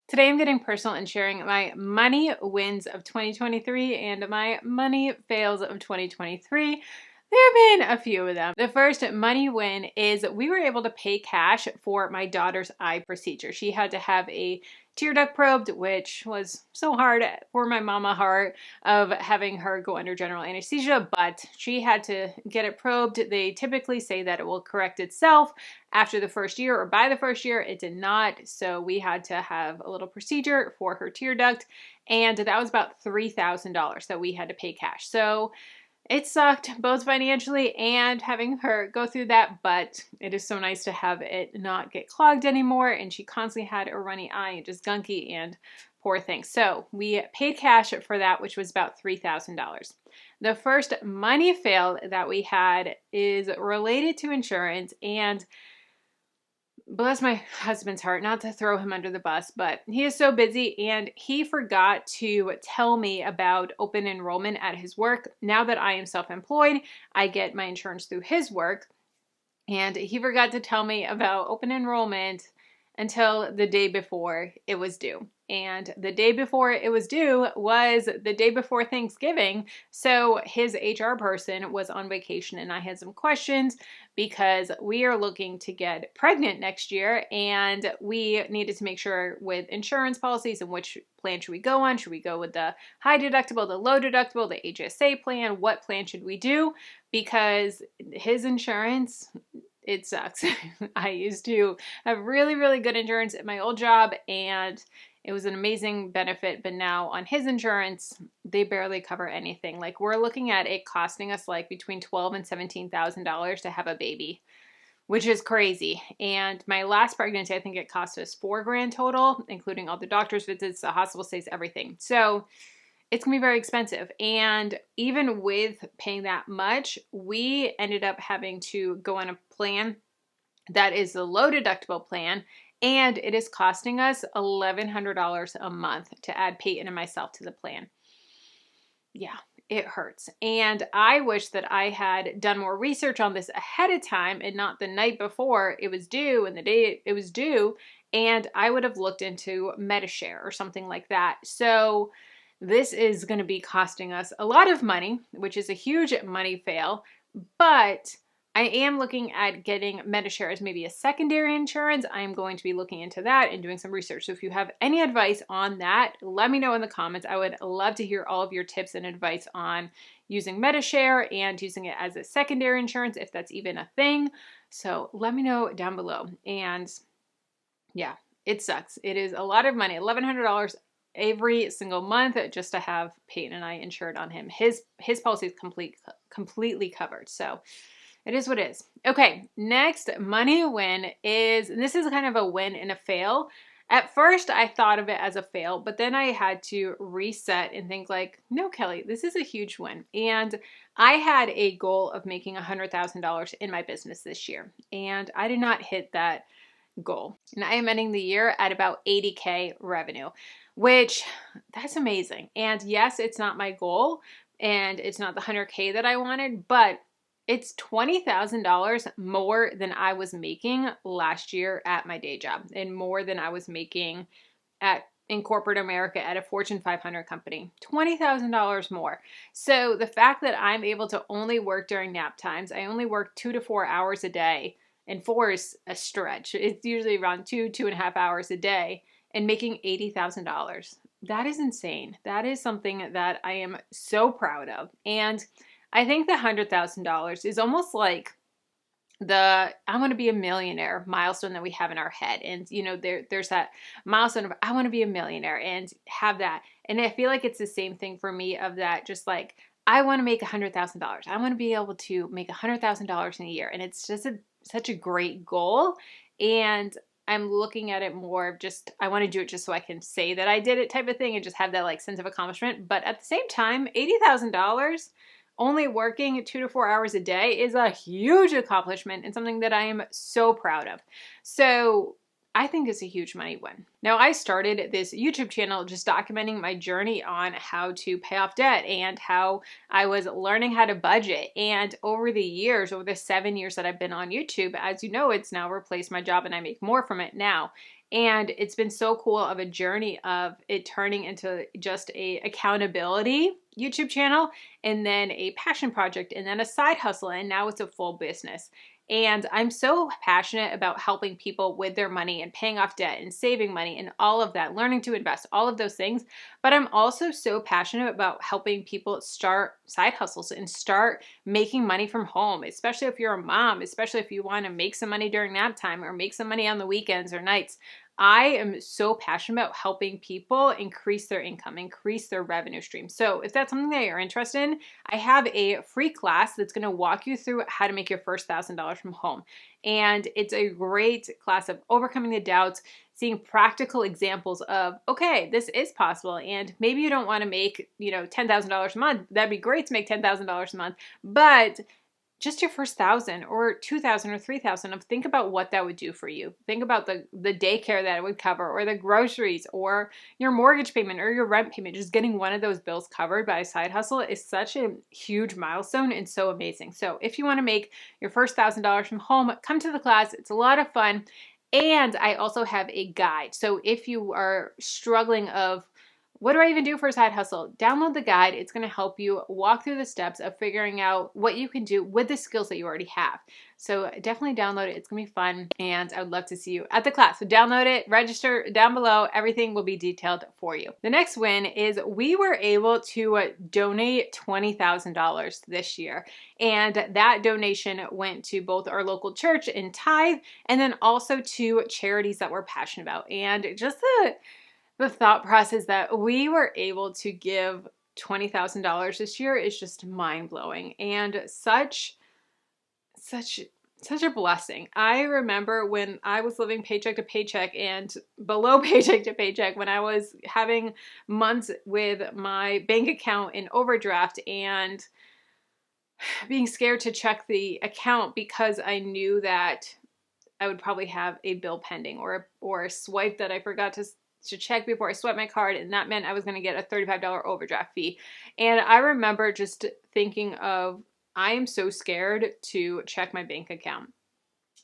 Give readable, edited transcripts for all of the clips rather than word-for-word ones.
Today I'm getting personal and sharing my money wins of 2023 and my money fails of 2023. There have been a few of them. The first money win is we were able to pay cash for my daughter's eye procedure. She had to have a tear duct probed, which was so hard for my mama heart of having her go under general anesthesia, but she had to get it probed. They typically say that it will correct itself after the first year or by the first year. It did not, so we had to have a little procedure for her tear duct, and that was about $3,000 that we had to pay cash. So it sucked both financially and having her go through that, but it is so nice to have it not get clogged anymore. And she constantly had a runny eye and just gunky and poor thing. So we paid cash for that, which was about $3,000. The first money fail that we had is related to insurance, and bless my husband's heart, not to throw him under the bus, but he is so busy and he forgot to tell me about open enrollment at his work. Now that I am self-employed, I get my insurance through his work, and he forgot to tell me about open enrollment until the day before it was due. And the day before it was due was the day before Thanksgiving. So his HR person was on vacation and I had some questions because we are looking to get pregnant next year and we needed to make sure with insurance policies and which plan should we go on. Should we go with the high deductible, the low deductible, the HSA plan? What plan should we do? Because his insurance, it sucks. I used to have really, really good insurance at my old job and it was an amazing benefit, but now on his insurance, they barely cover anything. Like we're looking at it costing us like between $12,000 and $17,000 to have a baby, which is crazy. And my last pregnancy, I think it cost us $4,000 total, including all the doctor's visits, the hospital stays, everything. So it's gonna be very expensive. And even with paying that much, we ended up having to go on a plan that is the low deductible plan, and it is costing us $1,100 a month to add Peyton and myself to the plan. Yeah, it hurts. And I wish that I had done more research on this ahead of time and not the night before it was due and the day it was due, and I would have looked into MediShare or something like that. So this is going to be costing us a lot of money, which is a huge money fail, but I am looking at getting MediShare as maybe a secondary insurance. I am going to be looking into that and doing some research. So if you have any advice on that, let me know in the comments. I would love to hear all of your tips and advice on using MediShare and using it as a secondary insurance, if that's even a thing. So let me know down below. And yeah, it sucks. It is a lot of money, $1,100 every single month just to have Peyton and I insured on him. His policy is completely covered. So it is what it is. Okay, next money win is, and this is kind of a win and a fail. At first, I thought of it as a fail, but then I had to reset and think like, no, Kelly, this is a huge win. And I had a goal of making $100,000 in my business this year, and I did not hit that goal. And I am ending the year at about 80K revenue, which that's amazing. And yes, it's not my goal and it's not the 100K that I wanted, but it's $20,000 more than I was making last year at my day job and more than I was making in corporate America at a Fortune 500 company. $20,000 more. So the fact that I'm able to only work during nap times, I only work 2 to 4 hours a day, and 4 is a stretch. It's usually around 2.5 hours a day, and making $80,000. That is insane. That is something that I am so proud of. And I think the $100,000 is almost like the I want to be a millionaire milestone that we have in our head. And, you know, there's that milestone of I want to be a millionaire and have that. And I feel like it's the same thing for me of that, just like, I want to make $100,000. I want to be able to make $100,000 in a year. And it's just such a great goal. And I'm looking at it more of just, I want to do it just so I can say that I did it type of thing and just have that like sense of accomplishment. But at the same time, $80,000 only working 2 to 4 hours a day is a huge accomplishment and something that I am so proud of. So I think it's a huge money win. Now, I started this YouTube channel just documenting my journey on how to pay off debt and how I was learning how to budget. And over the years, over the 7 years that I've been on YouTube, as you know, it's now replaced my job and I make more from it now. And it's been so cool of a journey of it turning into just a accountability YouTube channel, and then a passion project, and then a side hustle, and now it's a full business. And I'm so passionate about helping people with their money and paying off debt and saving money and all of that, learning to invest, all of those things. But I'm also so passionate about helping people start side hustles and start making money from home, especially if you're a mom, especially if you want to make some money during nap time or make some money on the weekends or nights. I am so passionate about helping people increase their income, increase their revenue stream. So if that's something that you're interested in, I have a free class that's going to walk you through how to make your first $1,000 from home. And it's a great class of overcoming the doubts, seeing practical examples of, okay, this is possible. And maybe you don't want to make, $10,000 a month. That'd be great to make $10,000 a month. But just your first 1,000 or 2,000 or 3,000, think about what that would do for you. Think about the daycare that it would cover, or the groceries, or your mortgage payment, or your rent payment. Just getting one of those bills covered by a side hustle is such a huge milestone and so amazing. So if you want to make your first $1,000 from home, come to the class. It's a lot of fun. And I also have a guide. So if you are struggling of, what do I even do for a side hustle? Download the guide. It's going to help you walk through the steps of figuring out what you can do with the skills that you already have. So definitely download it. It's going to be fun, and I would love to see you at the class. So download it, register down below. Everything will be detailed for you. The next win is we were able to donate $20,000 this year, and that donation went to both our local church and tithe, and then also to charities that we're passionate about. And just the thought process that we were able to give $20,000 this year is just mind-blowing, and such a blessing. I remember when I was living paycheck to paycheck and below paycheck to paycheck, when I was having months with my bank account in overdraft and being scared to check the account because I knew that I would probably have a bill pending or a swipe that I forgot to check before I swiped my card, and that meant I was going to get a $35 overdraft fee. And I remember just thinking of, I am so scared to check my bank account,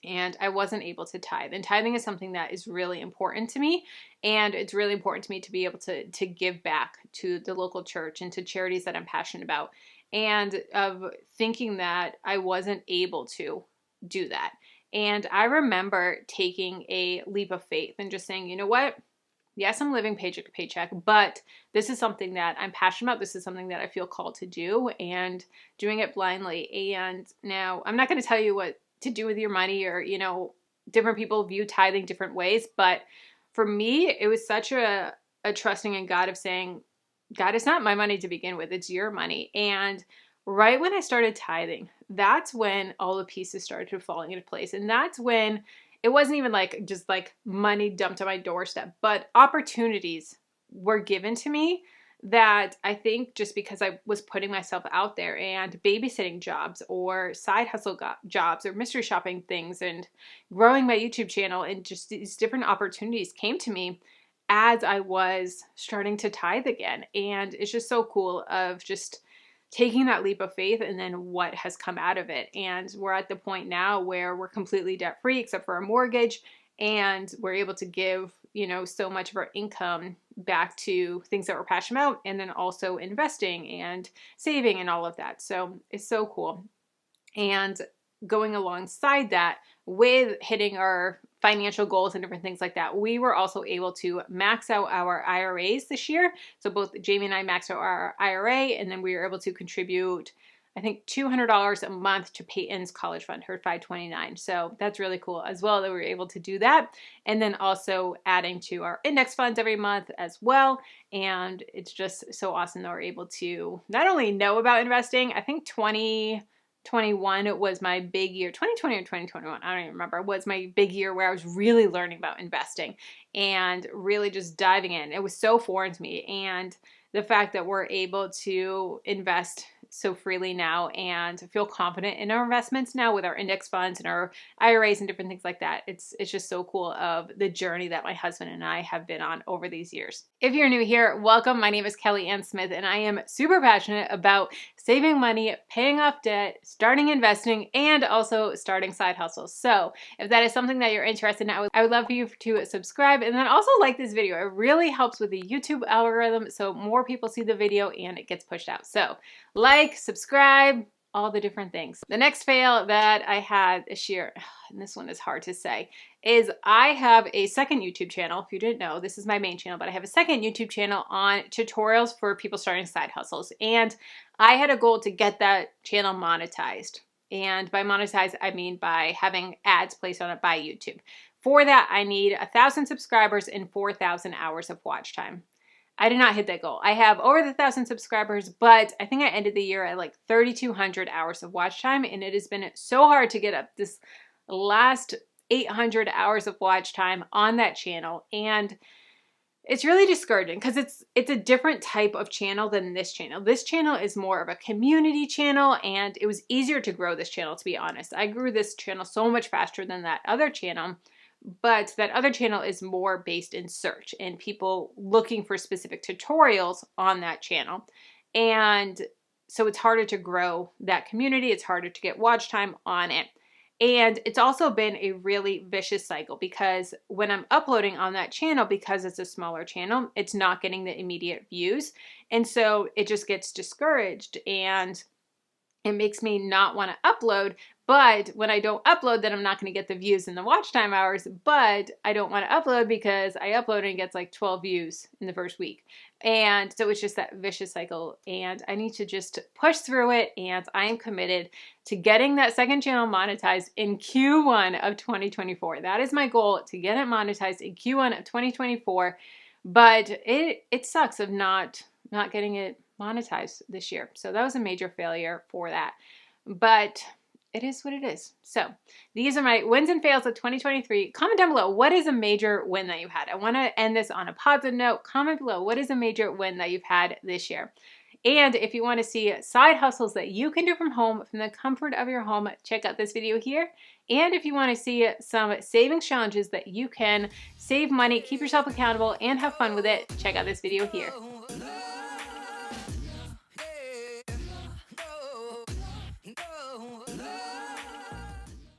and I wasn't able to tithe. And tithing is something that is really important to me, and it's really important to me to be able to give back to the local church and to charities that I'm passionate about, and of thinking that I wasn't able to do that. And I remember taking a leap of faith and just saying, you know what? Yes, I'm living paycheck to paycheck, but this is something that I'm passionate about. This is something that I feel called to do, and doing it blindly. And now I'm not going to tell you what to do with your money, or, different people view tithing different ways. But for me, it was such a trusting in God of saying, God, it's not my money to begin with. It's your money. And right when I started tithing, that's when all the pieces started falling into place. And that's when it wasn't even just money dumped on my doorstep, but opportunities were given to me that I think just because I was putting myself out there, and babysitting jobs or side hustle jobs or mystery shopping things and growing my YouTube channel, and just these different opportunities came to me as I was starting to tithe again. And it's just so cool of just taking that leap of faith and then what has come out of it. And we're at the point now where we're completely debt free except for our mortgage, and we're able to give, so much of our income back to things that we're passionate about, and then also investing and saving and all of that. So it's so cool. And going alongside that, with hitting our financial goals and different things like that, we were also able to max out our IRAs this year. So both Jamie and I maxed out our IRA, and then we were able to contribute, I think, $200 a month to Peyton's college fund, her 529. So that's really cool as well that we were able to do that. And then also adding to our index funds every month as well. And it's just so awesome that we're able to not only know about investing, I think 2021 was my big year. 2020 or 2021, I don't even remember, was my big year where I was really learning about investing and really just diving in. It was so foreign to me. And the fact that we're able to invest so freely now and feel confident in our investments now with our index funds and our IRAs and different things like that. It's just so cool of the journey that my husband and I have been on over these years. If you're new here, welcome. My name is Kelly Ann Smith, and I am super passionate about saving money, paying off debt, starting investing, and also starting side hustles. So if that is something that you're interested in, I would love for you to subscribe and then also like this video. It really helps with the YouTube algorithm so more people see the video and it gets pushed out. So like, subscribe, all the different things. The next fail that I had this year, and this one is hard to say, is I have a second YouTube channel. If you didn't know, this is my main channel, but I have a second YouTube channel on tutorials for people starting side hustles. And I had a goal to get that channel monetized. And by monetized, I mean by having ads placed on it by YouTube. For that, I need 1,000 subscribers and 4,000 hours of watch time. I did not hit that goal. I have over 1,000 subscribers, but I think I ended the year at like 3,200 hours of watch time, and it has been so hard to get up this last 800 hours of watch time on that channel. And it's really discouraging because it's a different type of channel than this channel. This channel is more of a community channel, and it was easier to grow this channel, to be honest. I grew this channel so much faster than that other channel, but that other channel is more based in search and people looking for specific tutorials on that channel. And so it's harder to grow that community. It's harder to get watch time on it. And it's also been a really vicious cycle because when I'm uploading on that channel, because it's a smaller channel, it's not getting the immediate views. And so it just gets discouraged and it makes me not want to upload. But when I don't upload, then I'm not going to get the views and the watch time hours. But I don't want to upload because I upload and it gets like 12 views in the first week. And so it's just that vicious cycle. And I need to just push through it. And I am committed to getting that second channel monetized in Q1 of 2024. That is my goal, to get it monetized in Q1 of 2024. But it sucks of not getting it monetized this year. So that was a major failure for that. But it is what it is. So these are my wins and fails of 2023. Comment down below, what is a major win that you had? I want to end this on a positive note. Comment below, what is a major win that you've had this year? And if you want to see side hustles that you can do from home, from the comfort of your home, check out this video here. And if you want to see some savings challenges that you can save money, keep yourself accountable, and have fun with it, check out this video here.